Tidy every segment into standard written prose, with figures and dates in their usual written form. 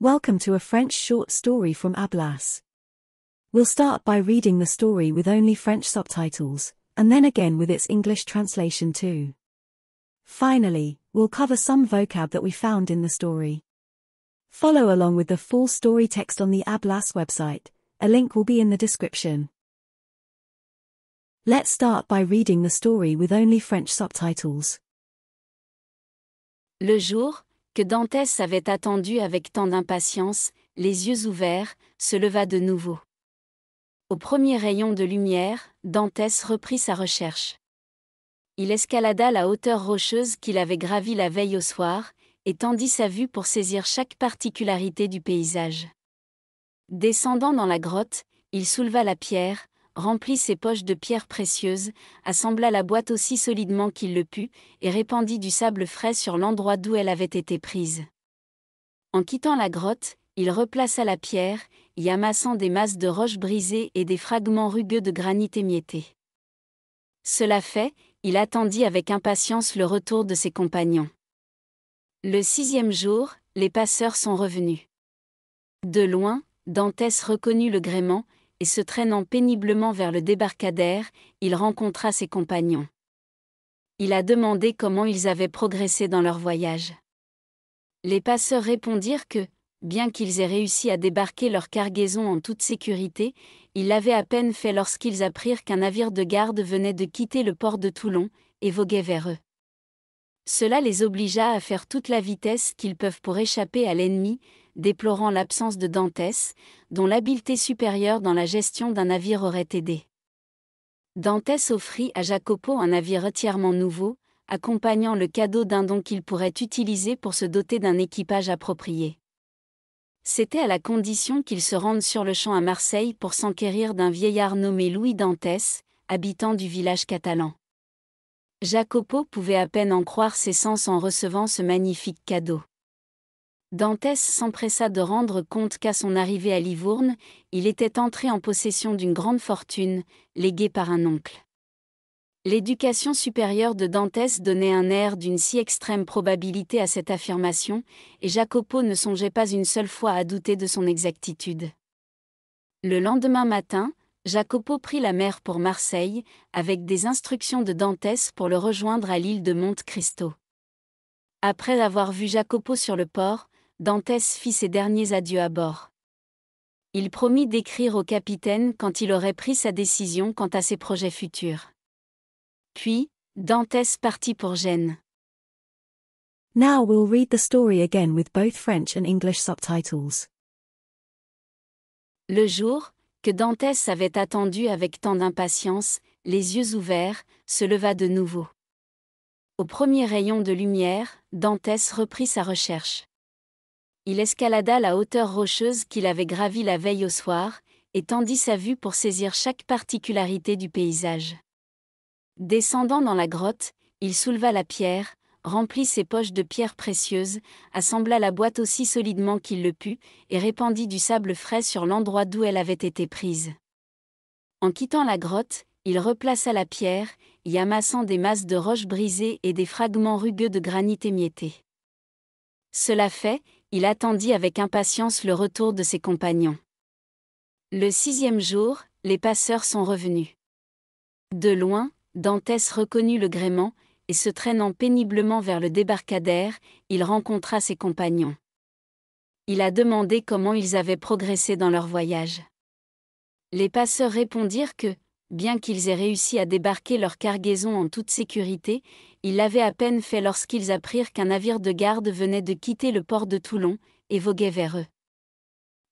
Welcome to a French short story from Ablas. We'll start by reading the story with only French subtitles, and then again with its English translation too. Finally, we'll cover some vocab that we found in the story. Follow along with the full story text on the Ablas website. A link will be in the description. Let's start by reading the story with only French subtitles. Le jour, que Dantès avait attendu avec tant d'impatience, les yeux ouverts, se leva de nouveau. Au premier rayon de lumière, Dantès reprit sa recherche. Il escalada la hauteur rocheuse qu'il avait gravie la veille au soir, et tendit sa vue pour saisir chaque particularité du paysage. Descendant dans la grotte, il souleva la pierre, remplit ses poches de pierres précieuses, assembla la boîte aussi solidement qu'il le put, et répandit du sable frais sur l'endroit d'où elle avait été prise. En quittant la grotte, il replaça la pierre, y amassant des masses de roches brisées et des fragments rugueux de granit émiettés. Cela fait, il attendit avec impatience le retour de ses compagnons. Le 6e jour, les passeurs sont revenus. De loin, Dantès reconnut le gréement, et se traînant péniblement vers le débarcadère, il rencontra ses compagnons. Il a demandé comment ils avaient progressé dans leur voyage. Les passeurs répondirent que, bien qu'ils aient réussi à débarquer leur cargaison en toute sécurité, ils l'avaient à peine fait lorsqu'ils apprirent qu'un navire de garde venait de quitter le port de Toulon, et voguait vers eux. Cela les obligea à faire toute la vitesse qu'ils peuvent pour échapper à l'ennemi, déplorant l'absence de Dantès, dont l'habileté supérieure dans la gestion d'un navire aurait aidé. Dantès offrit à Jacopo un navire entièrement nouveau, accompagnant le cadeau d'un don qu'il pourrait utiliser pour se doter d'un équipage approprié. C'était à la condition qu'il se rende sur-le-champ à Marseille pour s'enquérir d'un vieillard nommé Louis Dantès, habitant du village catalan. Jacopo pouvait à peine en croire ses sens en recevant ce magnifique cadeau. Dantès s'empressa de rendre compte qu'à son arrivée à Livourne, il était entré en possession d'une grande fortune, léguée par un oncle. L'éducation supérieure de Dantès donnait un air d'une si extrême probabilité à cette affirmation, et Jacopo ne songeait pas une seule fois à douter de son exactitude. Le lendemain matin, Jacopo prit la mer pour Marseille, avec des instructions de Dantès pour le rejoindre à l'île de Monte Cristo. Après avoir vu Jacopo sur le port, Dantès fit ses derniers adieux à bord. Il promit d'écrire au capitaine quand il aurait pris sa décision quant à ses projets futurs. Puis, Dantès partit pour Gênes. Now we'll read the story again with both French and English subtitles. Le jour, que Dantès avait attendu avec tant d'impatience, les yeux ouverts, se leva de nouveau. Au premier rayon de lumière, Dantès reprit sa recherche. Il escalada la hauteur rocheuse qu'il avait gravie la veille au soir, et tendit sa vue pour saisir chaque particularité du paysage. Descendant dans la grotte, il souleva la pierre, remplit ses poches de pierres précieuses, assembla la boîte aussi solidement qu'il le put, et répandit du sable frais sur l'endroit d'où elle avait été prise. En quittant la grotte, il replaça la pierre, y amassant des masses de roches brisées et des fragments rugueux de granit émiettés. Cela fait, il attendit avec impatience le retour de ses compagnons. Le 6e jour, les passeurs sont revenus. De loin, Dantès reconnut le gréement, et se traînant péniblement vers le débarcadère, il rencontra ses compagnons. Il a demandé comment ils avaient progressé dans leur voyage. Les passeurs répondirent que, bien qu'ils aient réussi à débarquer leur cargaison en toute sécurité, ils l'avaient à peine fait lorsqu'ils apprirent qu'un navire de garde venait de quitter le port de Toulon, et voguait vers eux.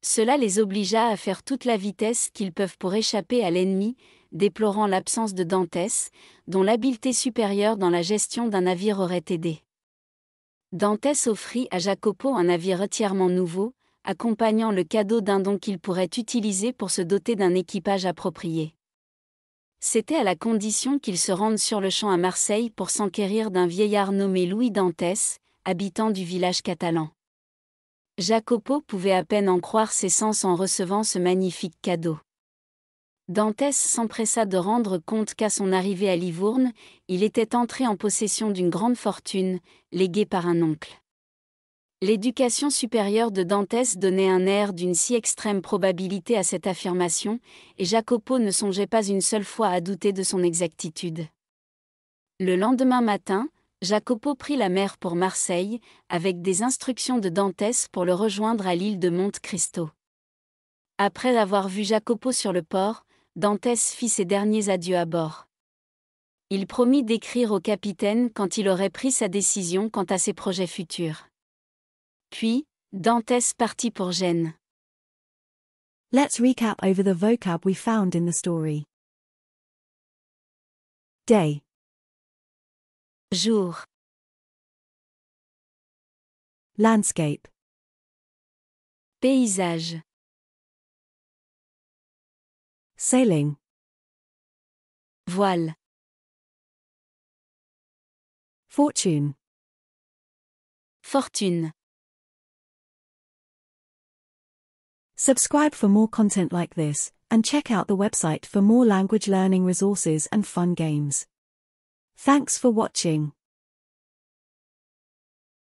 Cela les obligea à faire toute la vitesse qu'ils peuvent pour échapper à l'ennemi, déplorant l'absence de Dantès, dont l'habileté supérieure dans la gestion d'un navire aurait aidé. Dantès offrit à Jacopo un navire entièrement nouveau, accompagnant le cadeau d'un don qu'il pourrait utiliser pour se doter d'un équipage approprié. C'était à la condition qu'il se rende sur-le-champ à Marseille pour s'enquérir d'un vieillard nommé Louis Dantès, habitant du village catalan. Jacopo pouvait à peine en croire ses sens en recevant ce magnifique cadeau. Dantès s'empressa de rendre compte qu'à son arrivée à Livourne, il était entré en possession d'une grande fortune, léguée par un oncle. L'éducation supérieure de Dantès donnait un air d'une si extrême probabilité à cette affirmation, et Jacopo ne songeait pas une seule fois à douter de son exactitude. Le lendemain matin, Jacopo prit la mer pour Marseille, avec des instructions de Dantès pour le rejoindre à l'île de Monte Cristo. Après avoir vu Jacopo sur le port, Dantès fit ses derniers adieux à bord. Il promit d'écrire au capitaine quand il aurait pris sa décision quant à ses projets futurs. Puis, Dantès partit pour Gênes. Let's recap over the vocab we found in the story. Day. Jour. Landscape. Paysage. Sailing. Voile. Fortune. Fortune. Subscribe for more content like this, and check out the website for more language learning resources and fun games. Thanks for watching.